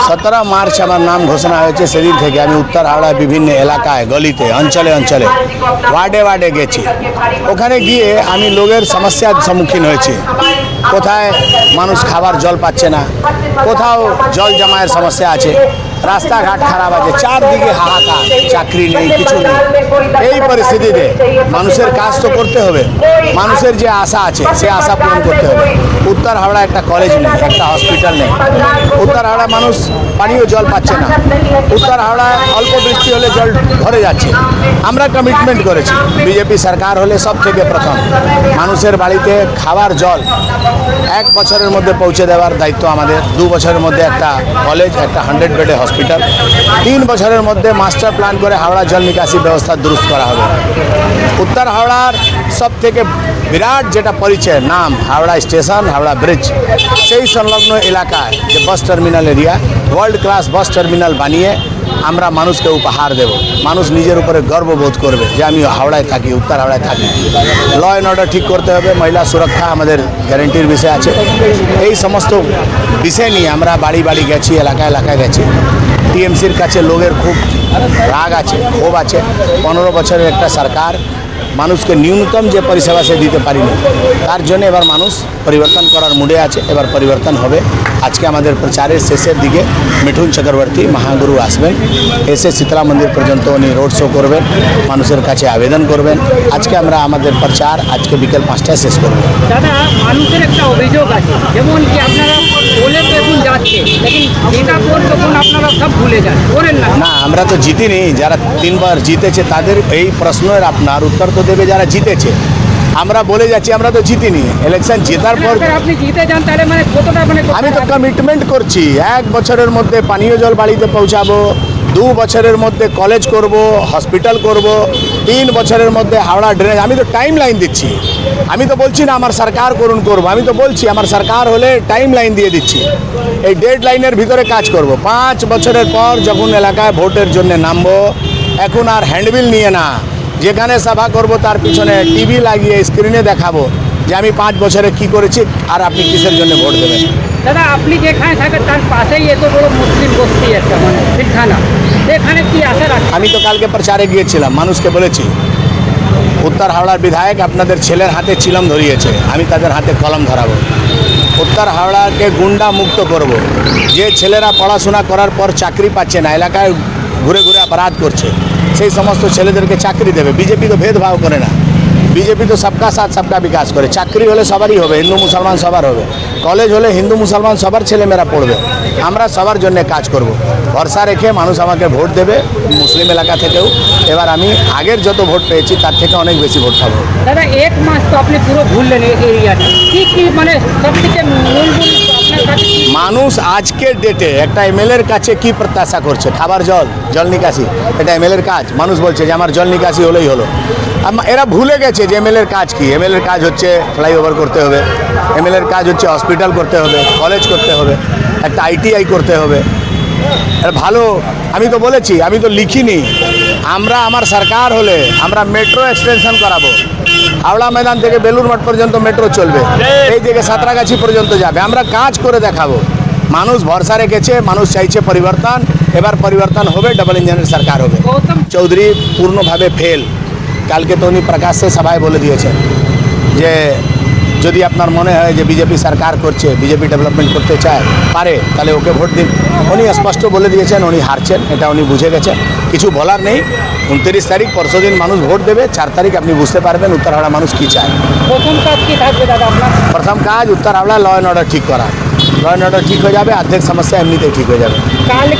17 March আমার নাম ঘোষণা হয়েছে, সেদিন থেকে আমি উত্তর হাওড়ায় বিভিন্ন এলাকায়, গলিতে, অঞ্চলে অঞ্চলে, ওয়ার্ডে ওয়ার্ডে গেছি। ওখানে গিয়ে আমি লোকের সমস্যার সম্মুখীন হয়েছি। কোথায় মানুষ খাবার জল পাচ্ছে না, কোথাও জল জমায়ের সমস্যা আছে, রাস্তাঘাট খারাপ আছে, চারদিকে হাহাকার, চাকরি নেই, কিছু নেই। এই পরিস্থিতিতে মানুষের কাজ তো করতে হবে, মানুষের যে আশা আছে সে আশা পূরণ করতে হবে। উত্তর হাওড়া একটা কলেজ নেই, একটা হসপিটাল নেই। উত্তর হাওড়া মানুষ পানীয় জল পাচ্ছে না। উত্তর হাওড়ায় অল্প বৃষ্টি হলে জল ভরে যাচ্ছে। আমরা কমিটমেন্ট করেছি, বিজেপি সরকার হলে সব থেকে প্রথম মানুষের বাড়িতে খাবার জল 1 বছরের মধ্যে পৌঁছে দেওয়ার দায়িত্ব আমাদের। 2 বছরের মধ্যে একটা কলেজ, একটা 100 বেডে হসপিটাল, 3 বছরের মধ্যে মাস্টার প্ল্যান করে হাওড়া জল নিকাশি ব্যবস্থা দুরুস্ত করা হবে। উত্তর হাওড়ার সব থেকে বিরাট যেটা পরিচয়, নাম হাওড়া স্টেশন, হাওড়া ব্রিজ, সেই সংলগ্ন এলাকায় যে bus terminal area, world class bus terminal বানিয়ে আমরা মানুষকে উপহার দেব। মানুষ নিজের উপরে গর্ববোধ করবে যে আমি হাওড়ায় থাকি, উত্তর হাওড়ায় থাকি। ল অ্যান্ড অর্ডার ঠিক করতে হবে, মহিলা সুরক্ষা আমাদের গ্যারেন্টির বিষয় আছে। এই সমস্ত বিষয় নিয়ে আমরা বাড়ি বাড়ি গেছি, এলাকায় এলাকায় গেছি। টিএমসির কাছে লোকের খুব রাগ আছে, ক্ষোভ আছে। 15 বছরের একটা সরকার মানুষকে ন্যূনতম যে পরিষেবা সে দিতে পারিনি, তার জন্য এবার মানুষ পরিবর্তন করার মুডে আছে। এবার পরিবর্তন হবে। আজকে আমাদের প্রচারের শেষের দিকে মিঠুন চক্রবর্তী মহাগুরু আসবেন, এসে শীতলা মন্দির পর্যন্ত উনি রোড শো করবেন, মানুষের কাছে আবেদন করবেন। আজকে আমরা আমাদের প্রচার আজকে বিকেল 5টায় শেষ করব। দাদা, মানুষের একটা অভিযোগ আছে, যেমন কি আপনারা বলে দেখুন যাচ্ছে, লেকিন যেটা পর তখন আপনারা সব ভুলে যান, করেন না। না, আমরা তো জিতিনি। যারা 3 বার জিতেছে তাদের এই প্রশ্নের আপনার উত্তর তো দেবে যারা জিতেছে। আমরা বলে যাচ্ছি আমরা তো জিতিনি। ইলেকশন জেতার পর আপনি জিতে যান, তাহলে মানে কতটা মানে আমি তো কমিটমেন্ট করছি, 1 বছরের মধ্যে পানীয় জল বাড়িতে পৌঁছাবো, 2 বছরের মধ্যে কলেজ করব, হসপিটাল করব, 3 বছরের মধ্যে হাওড়া ড্রেনেজ। আমি তো টাইম লাইন দিচ্ছি। আমি তো বলছি না আমার সরকার করব, আমি তো বলছি আমার সরকার হলে টাইম লাইন দিয়ে দিচ্ছি। এই ডেড লাইনের ভিতরে কাজ করব। 5 বছরের পর যখন এলাকায় ভোটের জন্য নামবো, এখন আর হ্যান্ডবিল নিয়ে না, যেখানে সভা করব তার পিছনে টিভি লাগিয়ে স্ক্রিনে দেখাবো যে আমি 5 বছরে কি করেছি আর আপনি কিসের জন্য ভোট দেবেন। দাদা, আপনি যেখানে থাকেন তার পাশেই এত বড় মুসলিম বস্তি একটা, মানে পিলখানা, সেখানে কি আশা রাখেন? আমি তো কালকে প্রচারে গিয়েছিলাম, মানুষকে বলেছি উত্তর হাওড়ার বিধায়ক আপনাদের ছেলের হাতে চিলম ধরিয়েছে, আমি তাদের হাতে কলম ধরাবো। উত্তর হাওড়াকে গুন্ডা মুক্ত করব। যে ছেলেরা পড়াশোনা করার পর চাকরি পাচ্ছে না, এলাকায় ঘুরে ঘুরে অপরাধ করছে, সেই সমস্ত ছেলেদেরকে চাকরি দেবে। বিজেপি তো ভেদভাব করে না, বিজেপি তো সবকা সাথ সবকা বিকাশ করে। চাকরি হলে সবারই হবে, হিন্দু মুসলমান সবার হবে। কলেজ হলে হিন্দু মুসলমান সবার ছেলেমেয়েরা পড়বে। আমরা সবার জন্য কাজ করব। ভরসা রেখে মানুষ আমাকে ভোট দেবে, মুসলিম এলাকা থেকেও। এবার আমি আগের যত ভোট পেয়েছি তার থেকে অনেক বেশি ভোট পাবো। দাদা, 1 মাস তো আপনি পুরো ভুললেন এই এরিয়াটা, কি মানে সব থেকে মূল আপনার কাছে মানুষ আজকের ডেটে একটা এমএলএর কাছে কি প্রত্যাশা করছে? খাবার জল, জল নিকাশি, এটা এমএলএর কাজ। মানুষ বলছে যে আমার জল নিকাশি হলেই হলো। এরা ভুলে গেছে যে এমএলএর কাজ কি। এমএলএর কাজ হচ্ছে ফ্লাইওভার করতে হবে, এমএলএর কাজ হচ্ছে হসপিটাল করতে হবে, কলেজ করতে হবে, একটা আইটিআই করতে হবে। ভালো, আমি তো বলেছি, আমি তো লিখিনি। আমরা আমার সরকার হলে আমরা মেট্রো এক্সটেনশন করাবো। হাওড়া ময়দান থেকে বেলুর মঠ পর্যন্ত মেট্রো চলবে, এই থেকে সাঁতরাগাছি পর্যন্ত যাবে। আমরা কাজ করে দেখাবো। মানুষ ভরসা রেখেছে, মানুষ চাইছে পরিবর্তন। এবার পরিবর্তন হবে, ডবল ইঞ্জিনের সরকার হবে। গৌতম চৌধুরী পূর্ণভাবে ফেল। কালকে তো উনি প্রকাশ্যে সভায় বলে দিয়েছেন যে যদি আপনার মনে হয় যে বিজেপি সরকার করছে, বিজেপি ডেভেলপমেন্ট করতে চায় পারে, তাহলে ওকে ভোট দিন। উনি স্পষ্ট বলে দিয়েছেন উনি হারছেন, এটা উনি বুঝে গেছেন, কিছু বলার নেই। 29 তারিখ পরশুদিন মানুষ ভোট দেবে, 4 তারিখ আপনি বুঝতে পারবেন উত্তর হাওড়া মানুষ কী চায়। প্রথম কাজ কি থাকবে দাদা আপনার? প্রথম কাজ উত্তর হাওড়া ল অ্যান্ড অর্ডার ঠিক করা। ল অ্যান্ড অর্ডার ঠিক হয়ে যাবে, অর্ধেক সমস্যা এমনিতেই ঠিক হয়ে যাবে। কাল